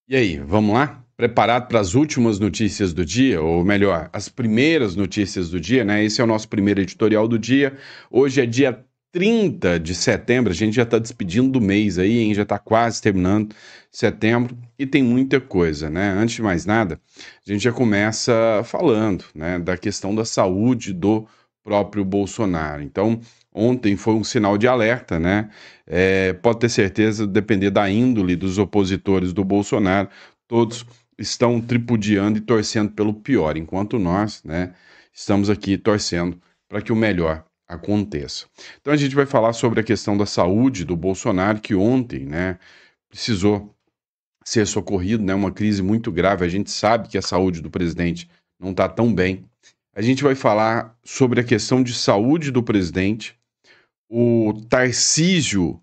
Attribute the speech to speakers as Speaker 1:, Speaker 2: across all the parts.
Speaker 1: E aí, vamos lá? Preparado para as últimas notícias do dia, ou melhor, as primeiras notícias do dia, né? Esse é o nosso primeiro editorial do dia. Hoje é dia 30 de setembro, a gente já está despedindo do mês aí, hein? Já está quase terminando setembro e tem muita coisa, né? Antes de mais nada, a gente já começa falando, né, da questão da saúde do próprio Bolsonaro. Então, ontem foi um sinal de alerta, né? Pode ter certeza, depender da índole dos opositores do Bolsonaro, todos estão tripudiando e torcendo pelo pior, enquanto nós, né, estamos aqui torcendo para que o melhor aconteça. Então a gente vai falar sobre a questão da saúde do Bolsonaro, que ontem, né, precisou ser socorrido, né, uma crise muito grave. A gente sabe que a saúde do presidente não está tão bem. A gente vai falar sobre a questão de saúde do presidente, o Tarcísio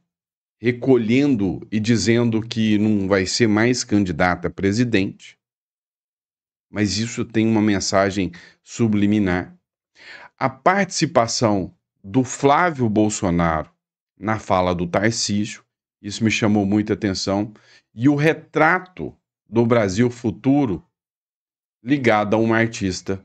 Speaker 1: recolhendo e dizendo que não vai ser mais candidato a presidente, mas isso tem uma mensagem subliminar. A participação do Flávio Bolsonaro na fala do Tarcísio, isso me chamou muita atenção, e o retrato do Brasil futuro ligado a um artista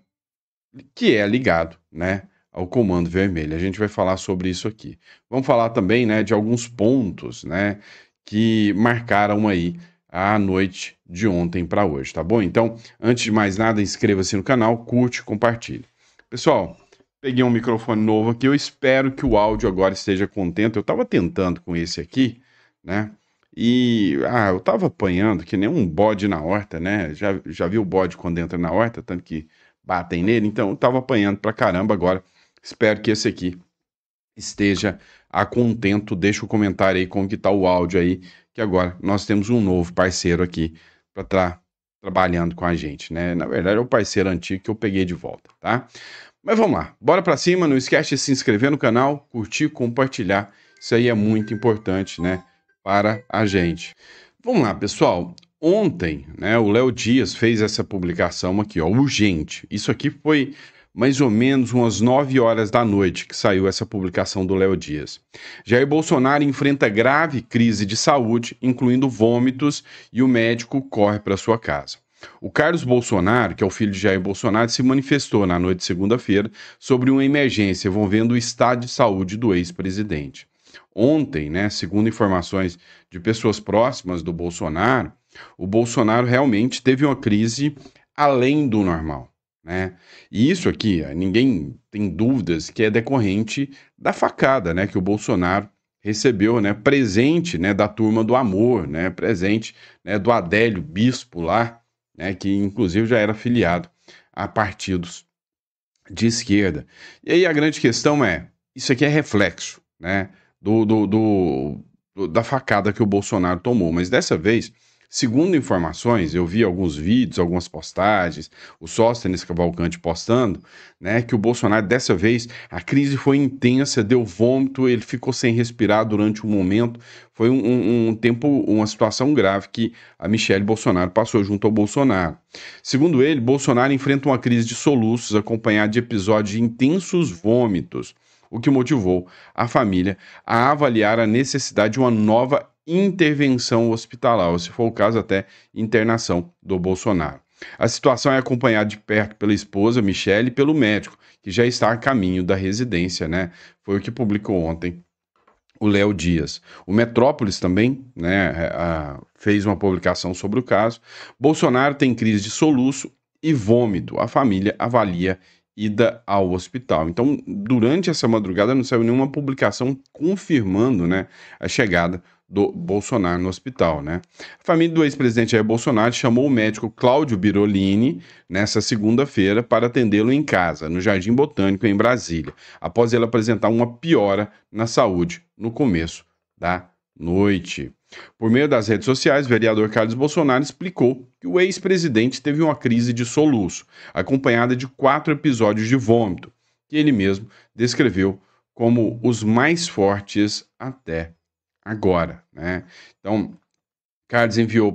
Speaker 1: que é ligado, né, ao Comando Vermelho. A gente vai falar sobre isso aqui. Vamos falar também, né, de alguns pontos, né, que marcaram aí a noite de ontem para hoje, tá bom? Então, antes de mais nada, inscreva-se no canal, curte, compartilhe. Pessoal, peguei um microfone novo aqui, eu espero que o áudio agora esteja contente. Eu estava tentando com esse aqui, né? Eu tava apanhando que nem um bode na horta, né? Já viu o bode quando entra na horta, tanto que batem nele, então eu tava apanhando pra caramba agora. Espero que esse aqui esteja a contento. Deixa o comentário aí como que tá o áudio aí, que agora nós temos um novo parceiro aqui para estar trabalhando com a gente, né? Na verdade é o parceiro antigo que eu peguei de volta, tá? Mas vamos lá, bora para cima, não esquece de se inscrever no canal, curtir, compartilhar. Isso aí é muito importante, né, para a gente. Vamos lá, pessoal. Ontem, né, o Léo Dias fez essa publicação aqui, ó, urgente. Isso aqui foi mais ou menos umas 9 horas da noite que saiu essa publicação do Léo Dias. Jair Bolsonaro enfrenta grave crise de saúde, incluindo vômitos, e o médico corre para sua casa. O Carlos Bolsonaro, que é o filho de Jair Bolsonaro, se manifestou na noite de segunda-feira sobre uma emergência envolvendo o estado de saúde do ex-presidente. Ontem, né, segundo informações de pessoas próximas do Bolsonaro, o Bolsonaro realmente teve uma crise além do normal, né? E isso aqui, ninguém tem dúvidas que é decorrente da facada, né, que o Bolsonaro recebeu, né, presente, né, da turma do amor, né, presente, né, do Adélio Bispo lá, né, que inclusive já era filiado a partidos de esquerda. E aí a grande questão é, isso aqui é reflexo, né, da facada que o Bolsonaro tomou, mas dessa vez, segundo informações, eu vi alguns vídeos, algumas postagens, o Sóstenes Cavalcante postando, né, que o Bolsonaro, dessa vez, a crise foi intensa, deu vômito, ele ficou sem respirar durante um momento, foi um tempo, uma situação grave que a Michelle Bolsonaro passou junto ao Bolsonaro. Segundo ele, Bolsonaro enfrenta uma crise de soluços acompanhada de episódios de intensos vômitos, o que motivou a família a avaliar a necessidade de uma nova intervenção hospitalar, ou se for o caso, até internação do Bolsonaro. A situação é acompanhada de perto pela esposa, Michele, e pelo médico, que já está a caminho da residência, né? Foi o que publicou ontem o Léo Dias. O Metrópolis também, né, fez uma publicação sobre o caso. Bolsonaro tem crise de soluço e vômito. A família avalia ida ao hospital. Então, durante essa madrugada não saiu nenhuma publicação confirmando, né, a chegada do Bolsonaro no hospital, né? A família do ex-presidente Jair Bolsonaro chamou o médico Cláudio Birolini nessa segunda-feira para atendê-lo em casa, no Jardim Botânico, em Brasília, após ele apresentar uma piora na saúde no começo da noite. Por meio das redes sociais, o vereador Carlos Bolsonaro explicou que o ex-presidente teve uma crise de soluço, acompanhada de 4 episódios de vômito, que ele mesmo descreveu como os mais fortes até agora, né? Então, Carlos enviou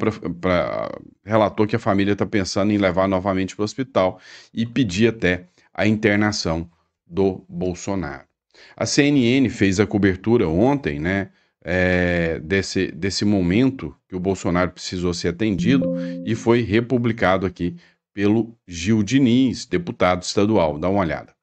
Speaker 1: relatou que a família está pensando em levar novamente para o hospital e pedir até a internação do Bolsonaro. A CNN fez a cobertura ontem, né, desse momento que o Bolsonaro precisou ser atendido e foi republicado aqui pelo Gil Diniz, deputado estadual. Dá uma olhada.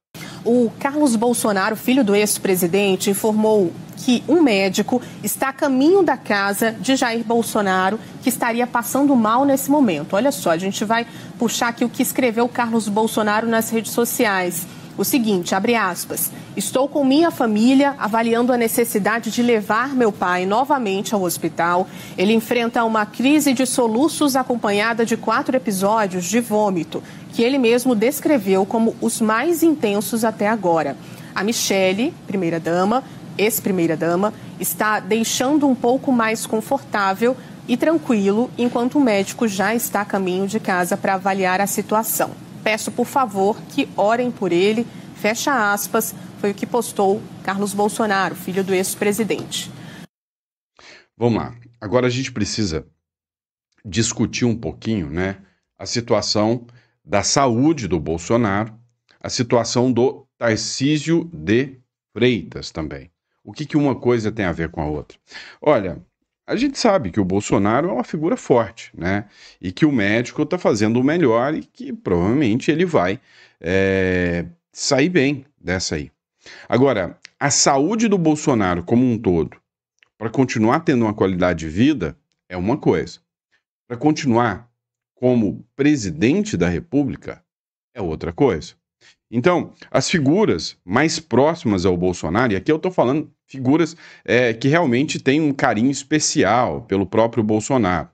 Speaker 2: O Carlos Bolsonaro, filho do ex-presidente, informou que um médico está a caminho da casa de Jair Bolsonaro, que estaria passando mal nesse momento. Olha só, a gente vai puxar aqui o que escreveu o Carlos Bolsonaro nas redes sociais. O seguinte, abre aspas, estou com minha família avaliando a necessidade de levar meu pai novamente ao hospital. Ele enfrenta uma crise de soluços acompanhada de 4 episódios de vômito, que ele mesmo descreveu como os mais intensos até agora. A Michele, primeira-dama, ex-primeira-dama, está deixando um pouco mais confortável e tranquilo, enquanto o médico já está a caminho de casa para avaliar a situação. Peço, por favor, que orem por ele, fecha aspas, foi o que postou Carlos Bolsonaro, filho do ex-presidente.
Speaker 1: Vamos lá. Agora a gente precisa discutir um pouquinho, né, a situação da saúde do Bolsonaro, a situação do Tarcísio de Freitas também. O que uma coisa tem a ver com a outra? Olha, a gente sabe que o Bolsonaro é uma figura forte, né? E que o médico está fazendo o melhor e que provavelmente ele vai sair bem dessa aí. Agora, a saúde do Bolsonaro como um todo, para continuar tendo uma qualidade de vida, é uma coisa. Para continuar como presidente da República, é outra coisa. Então, as figuras mais próximas ao Bolsonaro, e aqui eu estou falando figuras que realmente têm um carinho especial pelo próprio Bolsonaro.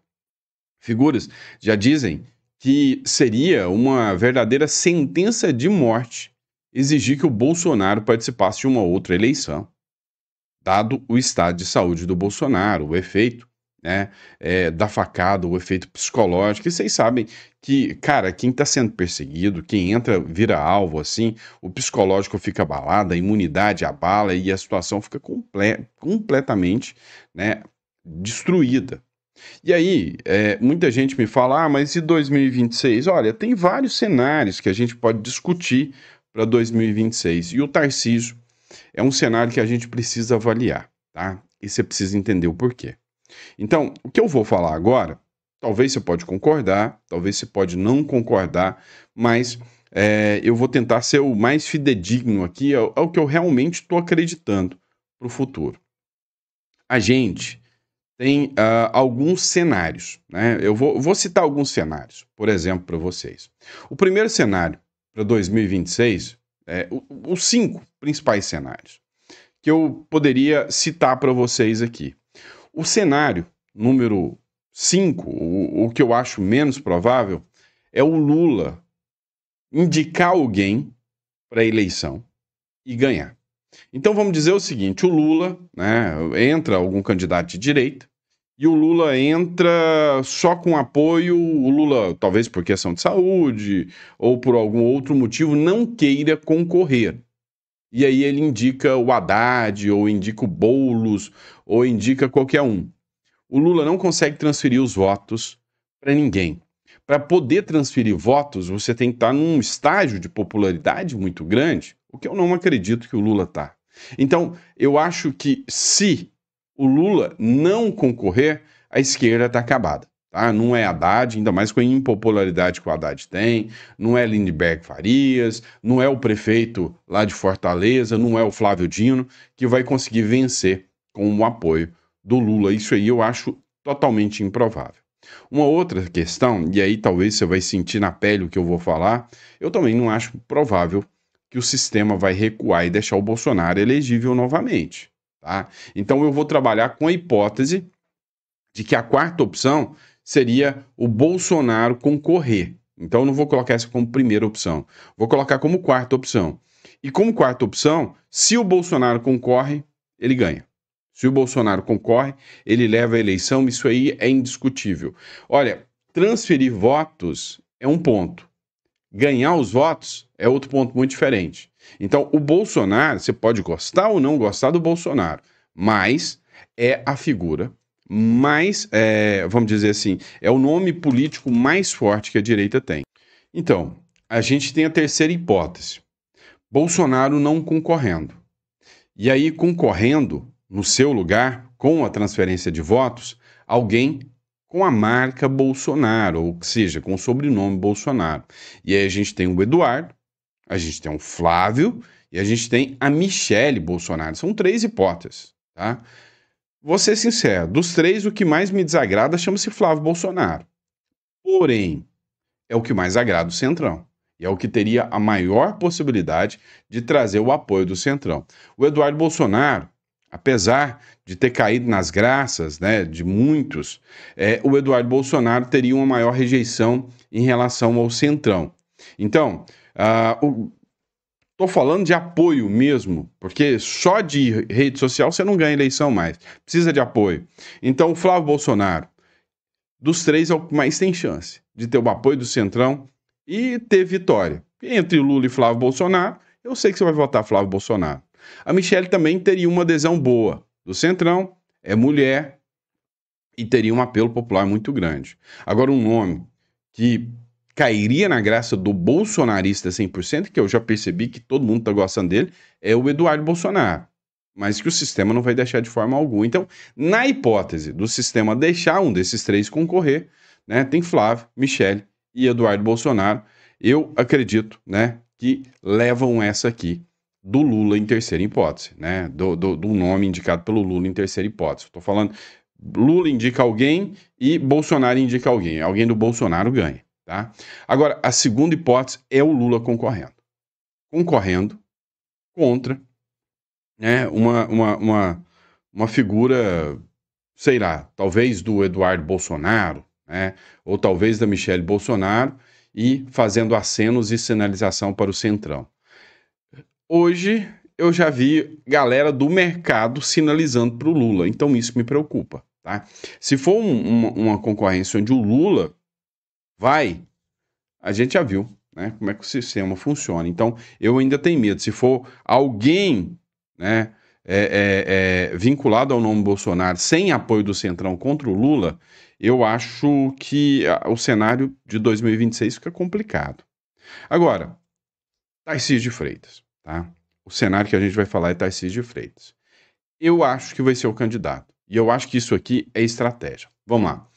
Speaker 1: Figuras já dizem que seria uma verdadeira sentença de morte exigir que o Bolsonaro participasse de uma outra eleição, dado o estado de saúde do Bolsonaro, o efeito, né, da facada, o efeito psicológico, e vocês sabem que, cara, quem está sendo perseguido, quem entra, vira alvo, assim, o psicológico fica abalado, a imunidade abala e a situação fica completamente, né, destruída. E aí, muita gente me fala, mas e 2026? Olha, tem vários cenários que a gente pode discutir para 2026, e o Tarcísio é um cenário que a gente precisa avaliar, tá? E você precisa entender o porquê. Então, o que eu vou falar agora, talvez você pode concordar, talvez você pode não concordar, mas eu vou tentar ser o mais fidedigno aqui ao que eu realmente estou acreditando para o futuro. A gente tem alguns cenários, né? Eu vou citar alguns cenários, por exemplo, para vocês. O primeiro cenário para 2026, os 5 principais cenários que eu poderia citar para vocês aqui. O cenário número 5, o que eu acho menos provável, é o Lula indicar alguém para a eleição e ganhar. Então vamos dizer o seguinte, o Lula, né, entra algum candidato de direita, e o Lula entra só com apoio, o Lula, talvez por questão de saúde, ou por algum outro motivo, não queira concorrer. E aí ele indica o Haddad, ou indica o Boulos, ou indica qualquer um. O Lula não consegue transferir os votos para ninguém. Para poder transferir votos, você tem que estar num estágio de popularidade muito grande, o que eu não acredito que o Lula está. Então, eu acho que se o Lula não concorrer, a esquerda está acabada. Tá? Não é Haddad, ainda mais com a impopularidade que o Haddad tem, não é Lindenberg Farias, não é o prefeito lá de Fortaleza, não é o Flávio Dino, que vai conseguir vencer com o apoio do Lula. Isso aí eu acho totalmente improvável. Uma outra questão, e aí talvez você vai sentir na pele o que eu vou falar, eu também não acho provável que o sistema vai recuar e deixar o Bolsonaro elegível novamente. Tá? Então eu vou trabalhar com a hipótese de que a quarta opção seria o Bolsonaro concorrer. Então eu não vou colocar essa como primeira opção, vou colocar como quarta opção. E como quarta opção, se o Bolsonaro concorre, ele ganha. Se o Bolsonaro concorre, ele leva a eleição, isso aí é indiscutível. Olha, transferir votos é um ponto. Ganhar os votos é outro ponto muito diferente. Então, o Bolsonaro, você pode gostar ou não gostar do Bolsonaro, mas é a figura mais, vamos dizer assim, é o nome político mais forte que a direita tem. Então, a gente tem a terceira hipótese. Bolsonaro não concorrendo. E aí, concorrendo, no seu lugar, com a transferência de votos, alguém com a marca Bolsonaro, ou seja, com o sobrenome Bolsonaro. E aí a gente tem o Eduardo, a gente tem o Flávio e a gente tem a Michele Bolsonaro. São 3 hipóteses, tá? Vou ser sincero, dos 3, o que mais me desagrada chama-se Flávio Bolsonaro. Porém, é o que mais agrada o Centrão. E é o que teria a maior possibilidade de trazer o apoio do Centrão. O Eduardo Bolsonaro, apesar de ter caído nas graças, né, de muitos, o Eduardo Bolsonaro teria uma maior rejeição em relação ao Centrão. Então, estou falando de apoio mesmo, porque só de rede social você não ganha eleição mais. Precisa de apoio. Então, o Flávio Bolsonaro, dos 3, é o que mais tem chance de ter o apoio do Centrão e ter vitória. Entre Lula e Flávio Bolsonaro, eu sei que você vai votar Flávio Bolsonaro. A Michele também teria uma adesão boa do Centrão, é mulher e teria um apelo popular muito grande. Agora, um nome que cairia na graça do bolsonarista 100%, que eu já percebi que todo mundo está gostando dele, é o Eduardo Bolsonaro. Mas que o sistema não vai deixar de forma alguma. Então, na hipótese do sistema deixar um desses 3 concorrer, né, tem Flávio, Michele e Eduardo Bolsonaro. Eu acredito, né, que levam essa aqui do Lula em terceira hipótese, né, do nome indicado pelo Lula em terceira hipótese. Estou falando, Lula indica alguém e Bolsonaro indica alguém. Alguém do Bolsonaro ganha, tá? Agora, a segunda hipótese é o Lula concorrendo. Concorrendo contra, né, uma figura, sei lá, talvez do Eduardo Bolsonaro, né, ou talvez da Michele Bolsonaro, e fazendo acenos e sinalização para o Centrão. Hoje eu já vi galera do mercado sinalizando para o Lula, então isso me preocupa, tá? Se for uma concorrência onde o Lula vai, a gente já viu, né, como é que o sistema funciona. Então eu ainda tenho medo. Se for alguém, né, vinculado ao nome Bolsonaro, sem apoio do Centrão contra o Lula, eu acho que o cenário de 2026 fica complicado. Agora, Tarcísio de Freitas, tá? O cenário que a gente vai falar é Tarcísio de Freitas. Eu acho que vai ser o candidato. E eu acho que isso aqui é estratégia. Vamos lá.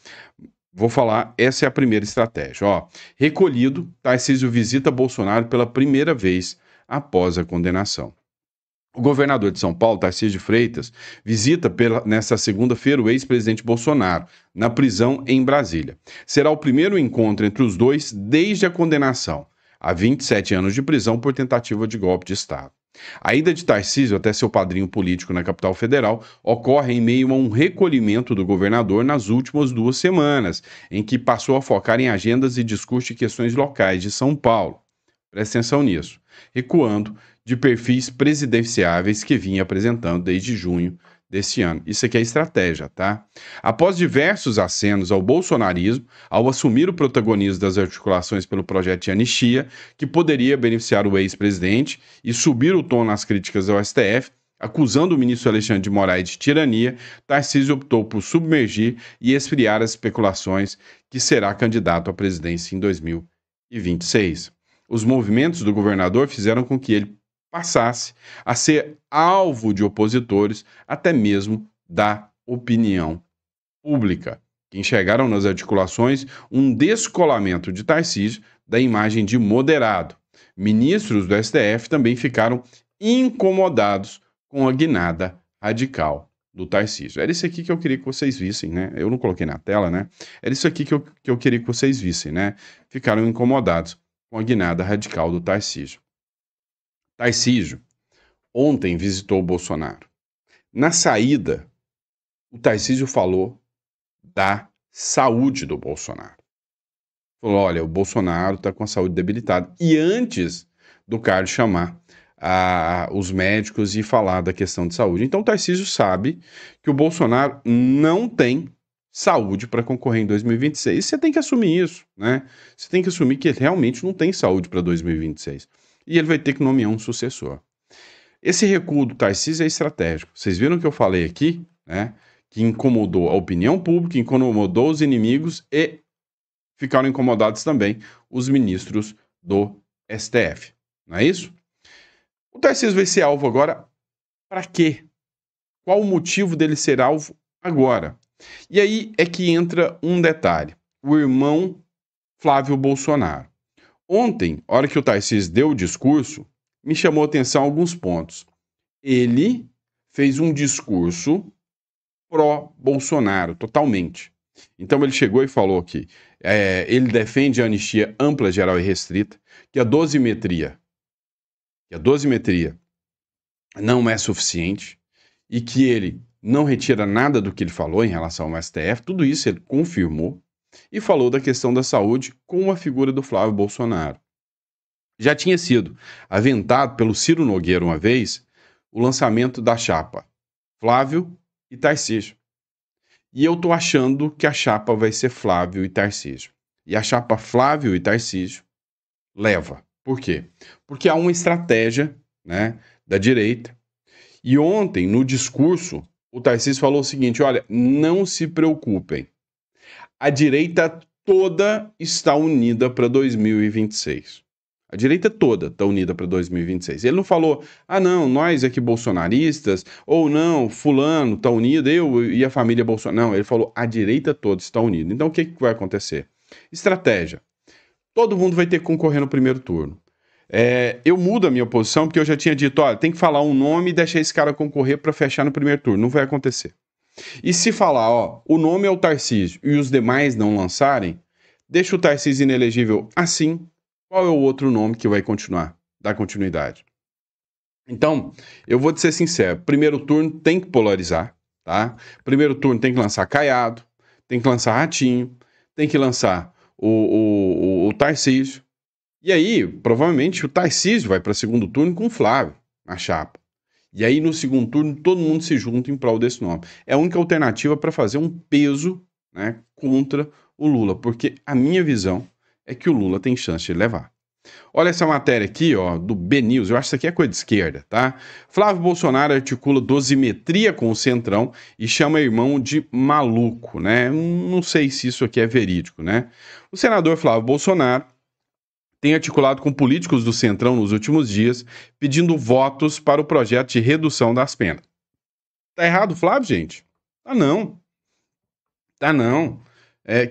Speaker 1: Vou falar, essa é a primeira estratégia. Ó, recolhido, Tarcísio visita Bolsonaro pela primeira vez após a condenação. O governador de São Paulo, Tarcísio de Freitas, visita nesta segunda-feira o ex-presidente Bolsonaro, na prisão em Brasília. Será o primeiro encontro entre os dois desde a condenação, a 27 anos de prisão por tentativa de golpe de Estado. A ida de Tarcísio até seu padrinho político na capital federal ocorre em meio a um recolhimento do governador nas últimas 2 semanas, em que passou a focar em agendas e discurso de questões locais de São Paulo. Presta atenção nisso. Recuando de perfis presidenciáveis que vinha apresentando desde junho desse ano. Isso aqui é estratégia, tá? Após diversos acenos ao bolsonarismo, ao assumir o protagonismo das articulações pelo projeto de anistia, que poderia beneficiar o ex-presidente, e subir o tom nas críticas ao STF, acusando o ministro Alexandre de Moraes de tirania, Tarcísio optou por submergir e esfriar as especulações que será candidato à presidência em 2026. Os movimentos do governador fizeram com que ele passasse a ser alvo de opositores, até mesmo da opinião pública, que enxergaram nas articulações um descolamento de Tarcísio da imagem de moderado. Ministros do STF também ficaram incomodados com a guinada radical do Tarcísio. Era isso aqui que eu queria que vocês vissem, né? Eu não coloquei na tela, né? Era isso aqui que eu queria que vocês vissem, né? Ficaram incomodados com a guinada radical do Tarcísio. Tarcísio ontem visitou o Bolsonaro. Na saída, o Tarcísio falou da saúde do Bolsonaro. Falou, olha, o Bolsonaro está com a saúde debilitada. E antes do Carlos chamar os médicos e falar da questão de saúde. Então o Tarcísio sabe que o Bolsonaro não tem saúde para concorrer em 2026. Você tem que assumir isso, né? Você tem que assumir que ele realmente não tem saúde para 2026. E ele vai ter que nomear um sucessor. Esse recuo do Tarcísio é estratégico. Vocês viram o que eu falei aqui, né? Que incomodou a opinião pública, incomodou os inimigos e ficaram incomodados também os ministros do STF. Não é isso? O Tarcísio vai ser alvo agora para quê? Qual o motivo dele ser alvo agora? E aí é que entra um detalhe. O irmão Flávio Bolsonaro. Ontem, a hora que o Tarcísio deu o discurso, me chamou a atenção alguns pontos. Ele fez um discurso pró-Bolsonaro, totalmente. Então ele chegou e falou que ele defende a anistia ampla, geral e restrita, que a dosimetria não é suficiente e que ele não retira nada do que ele falou em relação ao STF, tudo isso ele confirmou e falou da questão da saúde com a figura do Flávio Bolsonaro. Já tinha sido aventado pelo Ciro Nogueira uma vez o lançamento da chapa Flávio e Tarcísio. E eu tô achando que a chapa vai ser Flávio e Tarcísio. E a chapa Flávio e Tarcísio leva. Por quê? Porque há uma estratégia, né, da direita. E ontem, no discurso, o Tarcísio falou o seguinte: olha, não se preocupem. A direita toda está unida para 2026. A direita toda está unida para 2026. Ele não falou, não, nós aqui bolsonaristas, ou não, fulano está unido, eu e a família Bolsonaro. Não, ele falou, a direita toda está unida. Então o que vai acontecer? Estratégia. Todo mundo vai ter que concorrer no primeiro turno. Eu mudo a minha posição, porque eu já tinha dito, olha, tem que falar um nome e deixar esse cara concorrer para fechar no primeiro turno. Não vai acontecer. E se falar, o nome é o Tarcísio e os demais não lançarem, deixa o Tarcísio inelegível assim. Qual é o outro nome que vai dar continuidade? Então, eu vou te ser sincero, primeiro turno tem que polarizar, tá? Primeiro turno tem que lançar Caiado, tem que lançar Ratinho, tem que lançar o Tarcísio. E aí, provavelmente, o Tarcísio vai para segundo turno com o Flávio na chapa. E aí, no segundo turno, todo mundo se junta em prol desse nome. É a única alternativa para fazer um peso, né, contra o Lula, porque a minha visão é que o Lula tem chance de levar. Olha essa matéria aqui, do BNews, eu acho que isso aqui é coisa de esquerda, tá? Flávio Bolsonaro articula dosimetria com o Centrão e chama irmão de maluco, né? Não sei se isso aqui é verídico, né? O senador Flávio Bolsonaro tem articulado com políticos do Centrão nos últimos dias, pedindo votos para o projeto de redução das penas. Tá errado, Flávio, gente? Tá não.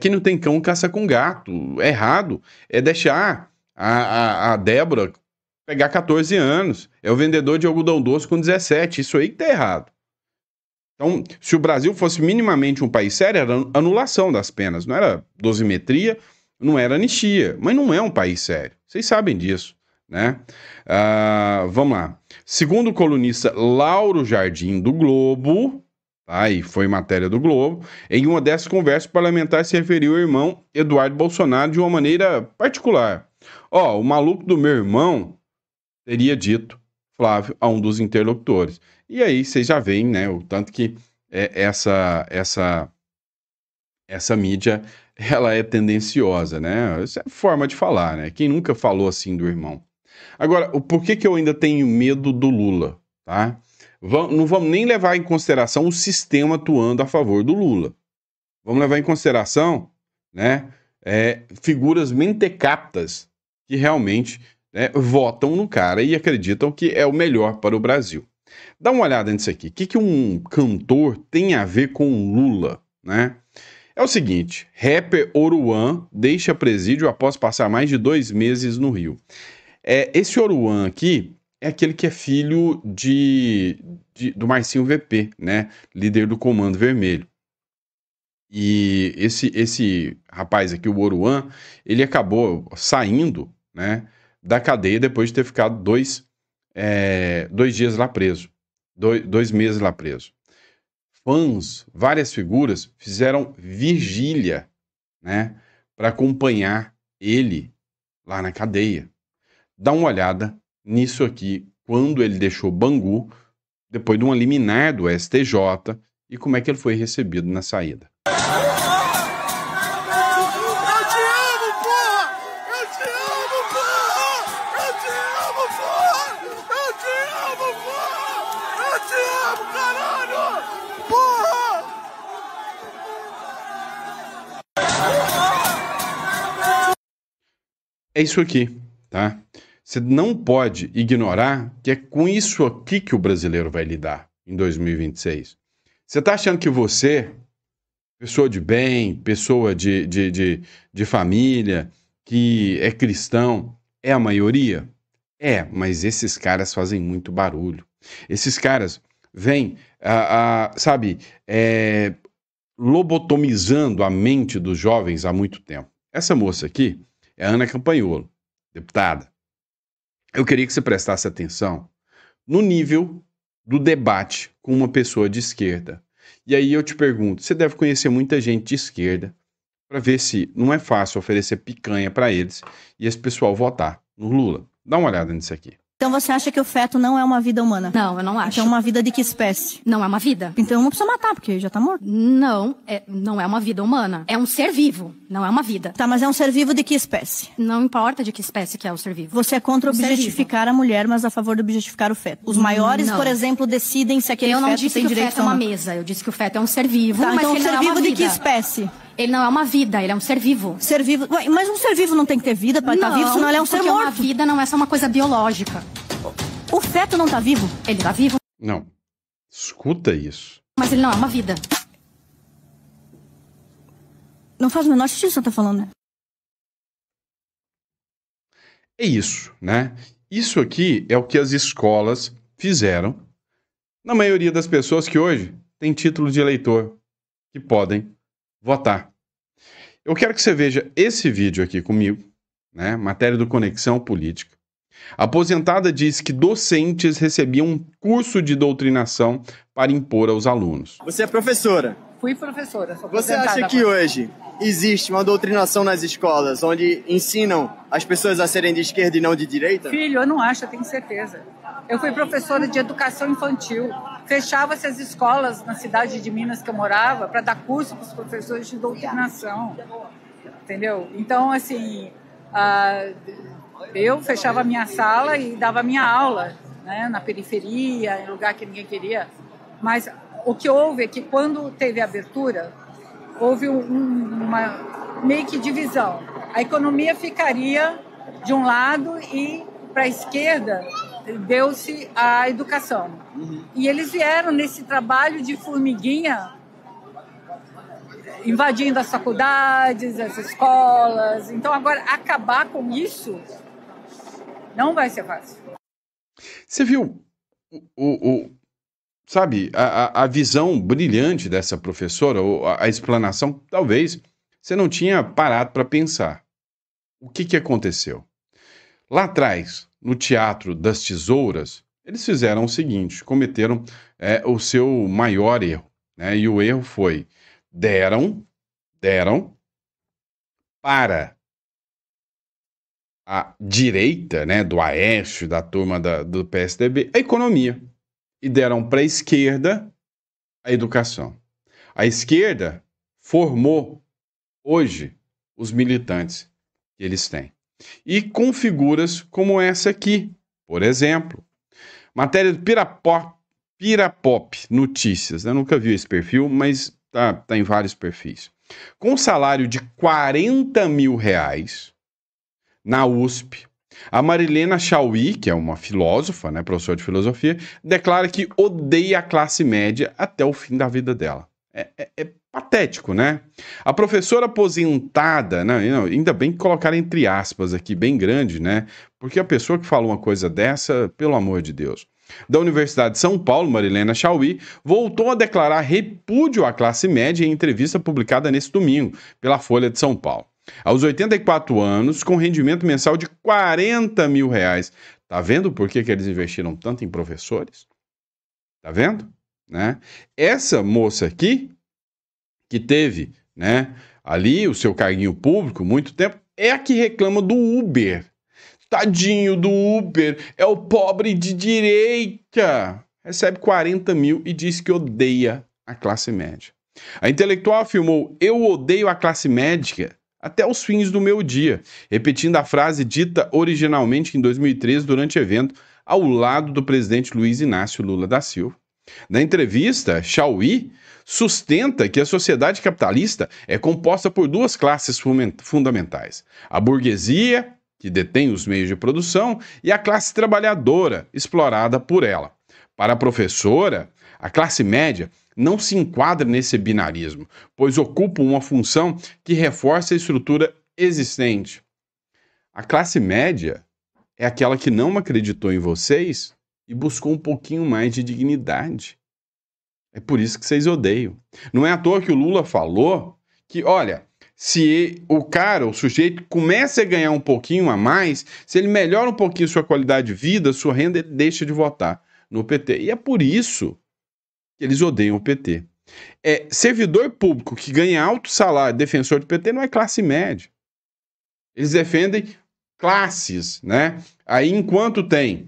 Speaker 1: Quem não tem cão caça com gato. É errado. É deixar a Débora pegar 14 anos. É o vendedor de algodão doce com 17. Isso aí que tá errado. Então, se o Brasil fosse minimamente um país sério, era anulação das penas. Não era dosimetria, não era anistia. Mas não é um país sério. Vocês sabem disso, né? Vamos lá. Segundo o colunista Lauro Jardim do Globo... e foi matéria do Globo, em uma dessas conversas, o parlamentar se referiu ao irmão Eduardo Bolsonaro de uma maneira particular. O maluco do meu irmão teria dito, Flávio, a um dos interlocutores. E aí vocês já veem, né, o tanto que essa mídia, ela é tendenciosa, né? Essa é a forma de falar, né? Quem nunca falou assim do irmão? Agora, por que eu ainda tenho medo do Lula, tá? Não vamos nem levar em consideração o sistema atuando a favor do Lula. Vamos levar em consideração, né, figuras mentecaptas que realmente, né, votam no cara e acreditam que é o melhor para o Brasil. Dá uma olhada nisso aqui. O que um cantor tem a ver com o Lula, né? É o seguinte, rapper Oruan deixa presídio após passar mais de 2 meses no Rio. Esse Oruan aqui é aquele que é filho do Marcinho VP, né? Líder do Comando Vermelho. E esse rapaz aqui, o Oruan, ele acabou saindo, né, da cadeia depois de ter ficado 2 dias lá preso. 2 meses lá preso. Fãs, várias figuras, fizeram vigília, né, para acompanhar ele lá na cadeia. Dá uma olhada nisso aqui, quando ele deixou Bangu, depois de uma liminar do STJ, e como é que ele foi recebido na saída. É isso aqui, tá? Você não pode ignorar que é com isso aqui que o brasileiro vai lidar. em 2026? Você está achando que você, pessoa de bem, pessoa de família, que é cristão, é a maioria? É, mas esses caras fazem muito barulho. Esses caras vêm, sabe, lobotomizando a mente dos jovens há muito tempo. Essa moça aqui é a Ana Campanholo, deputada. Eu queria que você prestasse atenção no nível do debate com uma pessoa de esquerda. E aí eu te pergunto, você deve conhecer muita gente de esquerda para ver se não é fácil oferecer picanha para eles e esse pessoal votar no Lula. Dá uma olhada nisso aqui.
Speaker 3: Então você acha que o feto não é uma vida humana?
Speaker 4: Não, eu não acho.
Speaker 3: Então é uma vida de que espécie?
Speaker 4: Não é uma vida.
Speaker 3: Então não precisa matar, porque já tá morto.
Speaker 4: Não é uma vida humana. É um ser vivo, não é uma vida.
Speaker 3: Tá, mas é um ser vivo de que espécie?
Speaker 4: Não importa de que espécie que é o ser vivo.
Speaker 3: Você é contra objetificar a mulher, mas a favor de objetificar o feto. Os maiores,
Speaker 4: Não.
Speaker 3: por exemplo, decidem se aquele feto tem direito ou não.
Speaker 4: Eu não disse que o feto é uma mesa. Eu disse que o feto é um ser vivo,
Speaker 3: tá,
Speaker 4: mas
Speaker 3: então
Speaker 4: ele
Speaker 3: um ser
Speaker 4: não é uma
Speaker 3: vivo de
Speaker 4: vida.
Speaker 3: que espécie?
Speaker 4: Ele não é uma vida, ele é um ser vivo.
Speaker 3: Ser vivo... Ué, mas um ser vivo não tem que ter vida para estar vivo, senão ele é um ser morto.
Speaker 4: Uma vida não é só uma coisa biológica.
Speaker 3: O feto não tá vivo?
Speaker 4: Ele tá vivo.
Speaker 1: Não. Escuta isso.
Speaker 4: Mas ele não é uma vida.
Speaker 3: Não faz o menor sentido o que você tá falando, né?
Speaker 1: É isso, né? Isso aqui é o que as escolas fizeram na maioria das pessoas que hoje têm título de eleitor, que podem votar. Eu quero que você veja esse vídeo aqui comigo, né? Matéria do Conexão Política. A aposentada diz que docentes recebiam um curso de doutrinação para impor aos alunos.
Speaker 5: Você é professora.
Speaker 6: Fui professora.
Speaker 5: Você acha que hoje existe uma doutrinação nas escolas onde ensinam as pessoas a serem de esquerda e não de direita?
Speaker 6: Filho, eu não acho, eu tenho certeza. Eu fui professora de educação infantil. Fechava-se as escolas na cidade de Minas que eu morava para dar curso para os professores de doutrinação. Entendeu? Então, assim, eu fechava a minha sala e dava a minha aula, né, na periferia, em lugar que ninguém queria. Mas o que houve é que quando teve a abertura, houve uma meio que divisão. A economia ficaria de um lado e para a esquerda deu-se a educação. E eles vieram nesse trabalho de formiguinha, invadindo as faculdades, as escolas. Então agora acabar com isso não vai ser fácil.
Speaker 1: Você viu sabe, a visão brilhante dessa professora, ou a explanação, talvez você não tinha parado para pensar. O que aconteceu? Lá atrás, no Teatro das Tesouras, eles fizeram o seguinte, cometeram o seu maior erro, né? E o erro foi, deram para a direita, né, do Aécio, da turma do PSDB, a economia. E deram para a esquerda a educação. A esquerda formou hoje os militantes que eles têm. E com figuras como essa aqui, por exemplo. Matéria do Pirapop Notícias. Eu nunca vi esse perfil, mas tá em vários perfis. Com um salário de R$40 mil na USP, a Marilena Chauí, que é uma filósofa, né, professora de filosofia, declara que odeia a classe média até o fim da vida dela. É patético, né? A professora aposentada, né, ainda bem que colocaram entre aspas aqui, bem grande, né? Porque a pessoa que fala uma coisa dessa, pelo amor de Deus, da Universidade de São Paulo, Marilena Chauí, voltou a declarar repúdio à classe média em entrevista publicada nesse domingo pela Folha de São Paulo. Aos 84 anos, com rendimento mensal de R$40 mil. Tá vendo por que eles investiram tanto em professores? Tá vendo? Né? Essa moça aqui, que teve, né, ali o seu carguinho público muito tempo, é a que reclama do Uber. Tadinho do Uber, é o pobre de direita. Recebe 40 mil e diz que odeia a classe média. A intelectual afirmou, eu odeio a classe média até os fins do meu dia, repetindo a frase dita originalmente em 2013 durante evento ao lado do presidente Luiz Inácio Lula da Silva. Na entrevista, Chauí sustenta que a sociedade capitalista é composta por duas classes fundamentais, a burguesia, que detém os meios de produção, e a classe trabalhadora, explorada por ela. Para a professora, A classe média não se enquadra nesse binarismo, pois ocupa uma função que reforça a estrutura existente. A classe média é aquela que não acreditou em vocês e buscou um pouquinho mais de dignidade. É por isso que vocês odeiam. Não é à toa que o Lula falou que, olha, se o sujeito começa a ganhar um pouquinho a mais, se ele melhora um pouquinho sua qualidade de vida, sua renda, ele deixa de votar no PT. E é por isso que eles odeiam o PT. Servidor público que ganha alto salário, defensor do PT, não é classe média. Eles defendem classes, né? Aí, enquanto tem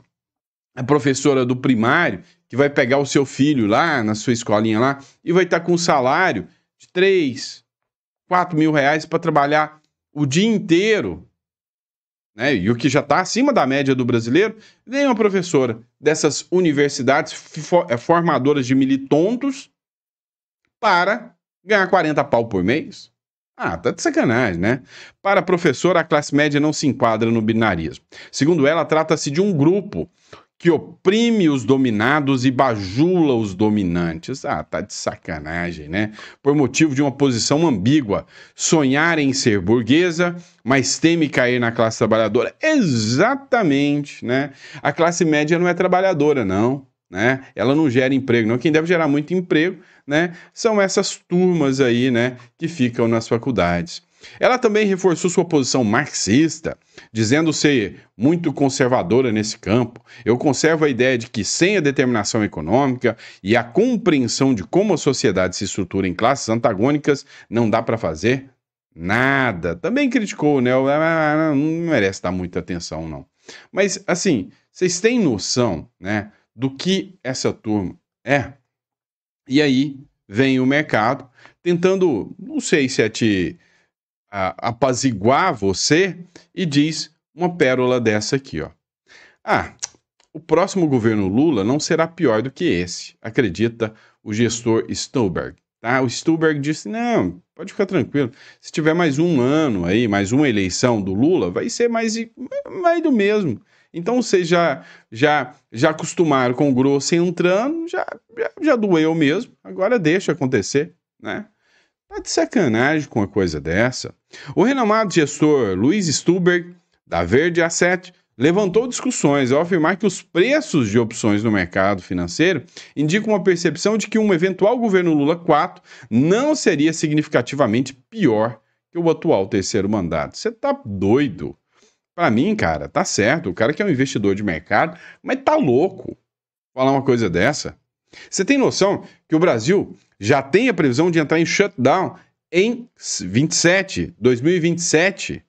Speaker 1: a professora do primário, que vai pegar o seu filho lá, na sua escolinha lá, e vai estar com um salário de 3, 4 mil reais para trabalhar o dia inteiro, né? E o que já está acima da média do brasileiro, vem uma professora dessas universidades formadoras de militontos para ganhar 40 pau por mês. Ah, tá de sacanagem, né? Para a professora, a classe média não se enquadra no binarismo. Segundo ela, trata-se de um grupo que oprime os dominados e bajula os dominantes. Ah, tá de sacanagem, né? Por motivo de uma posição ambígua. Sonhar em ser burguesa, mas teme cair na classe trabalhadora. Exatamente, né? A classe média não é trabalhadora, não, né? Ela não gera emprego, não. Quem deve gerar muito emprego, né, são essas turmas aí, né, que ficam nas faculdades. Ela também reforçou sua posição marxista, dizendo ser muito conservadora nesse campo. Eu conservo a ideia de que sem a determinação econômica e a compreensão de como a sociedade se estrutura em classes antagônicas, não dá para fazer nada. Também criticou, né? Não merece dar muita atenção, não. Mas, assim, vocês têm noção, né, do que essa turma é? E aí vem o mercado tentando, não sei se é te apaziguar você, e diz uma pérola dessa aqui, ó. Ah, o próximo governo Lula não será pior do que esse, acredita o gestor Stuhlberg. Tá? O Stuhlberg disse, não, pode ficar tranquilo, se tiver mais um ano aí, mais uma eleição do Lula, vai ser mais do mesmo. Então vocês já acostumaram com o grosso entrando, já doeu mesmo, agora deixa acontecer, né? Tá de sacanagem com uma coisa dessa. O renomado gestor Luiz Stuhlberg, da Verde Asset, levantou discussões ao afirmar que os preços de opções no mercado financeiro indicam uma percepção de que um eventual governo Lula 4 não seria significativamente pior que o atual terceiro mandato. Você tá doido? Pra mim, cara, tá certo, o cara que é um investidor de mercado, mas tá louco falar uma coisa dessa. Você tem noção que o Brasil já tem a previsão de entrar em shutdown em 2027?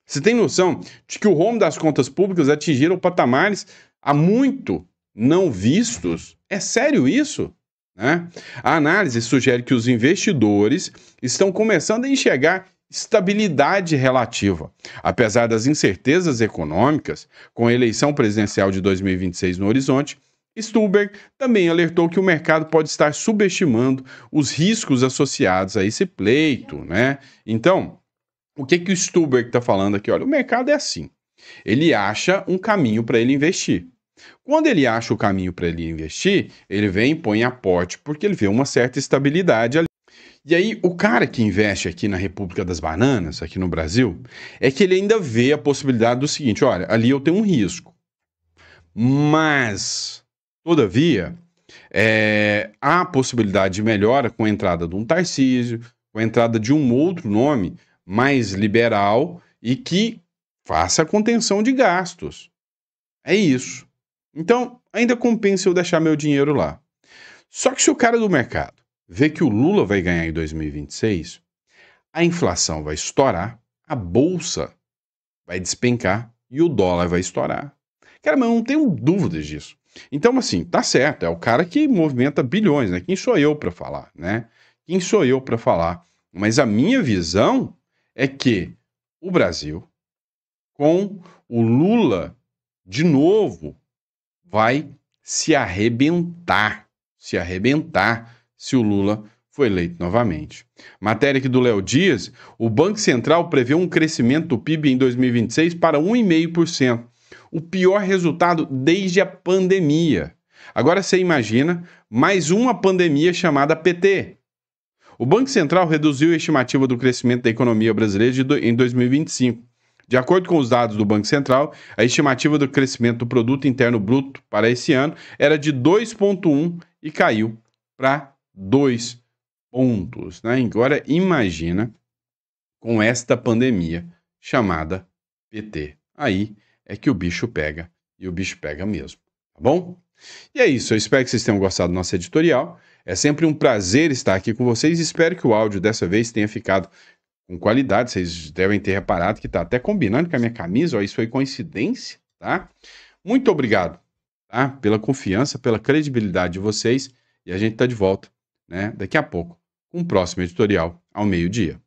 Speaker 1: Você tem noção de que o rombo das contas públicas atingiram patamares há muito não vistos? É sério isso? Né? A análise sugere que os investidores estão começando a enxergar estabilidade relativa. Apesar das incertezas econômicas, com a eleição presidencial de 2026 no horizonte, Stuhlberg também alertou que o mercado pode estar subestimando os riscos associados a esse pleito, né? Então, o que o Stuhlberg está falando aqui? Olha, o mercado é assim. Ele acha um caminho para ele investir. Quando ele acha o caminho para ele investir, ele vem e põe aporte, porque ele vê uma certa estabilidade ali. E aí, o cara que investe aqui na República das Bananas, aqui no Brasil, é que ele ainda vê a possibilidade do seguinte, olha, ali eu tenho um risco. Mas, todavia, há a possibilidade de melhora com a entrada de um Tarcísio, com a entrada de um outro nome mais liberal e que faça a contenção de gastos. É isso. Então, ainda compensa eu deixar meu dinheiro lá. Só que se o cara do mercado vê que o Lula vai ganhar em 2026, a inflação vai estourar, a bolsa vai despencar e o dólar vai estourar. Cara, mas eu não tenho dúvidas disso. Então, assim, tá certo, é o cara que movimenta bilhões, né? Quem sou eu para falar, né? Quem sou eu para falar? Mas a minha visão é que o Brasil, com o Lula de novo, vai se arrebentar se o Lula for eleito novamente. Matéria aqui do Léo Dias, o Banco Central prevê um crescimento do PIB em 2026 para 1,5%, o pior resultado desde a pandemia. Agora você imagina mais uma pandemia chamada PT. O Banco Central reduziu a estimativa do crescimento da economia brasileira em 2025. De acordo com os dados do Banco Central, a estimativa do crescimento do Produto Interno Bruto para esse ano era de 2,1 e caiu para 2 pontos. Né? Agora imagina com esta pandemia chamada PT. Aí é que o bicho pega, e o bicho pega mesmo, tá bom? E é isso, eu espero que vocês tenham gostado do nosso editorial. É sempre um prazer estar aqui com vocês. Espero que o áudio dessa vez tenha ficado com qualidade. Vocês devem ter reparado que está até combinando com a minha camisa. Ó, isso foi coincidência, tá? Muito obrigado, tá? Pela confiança, pela credibilidade de vocês. E a gente está de volta, né? Daqui a pouco, com o próximo editorial ao meio-dia.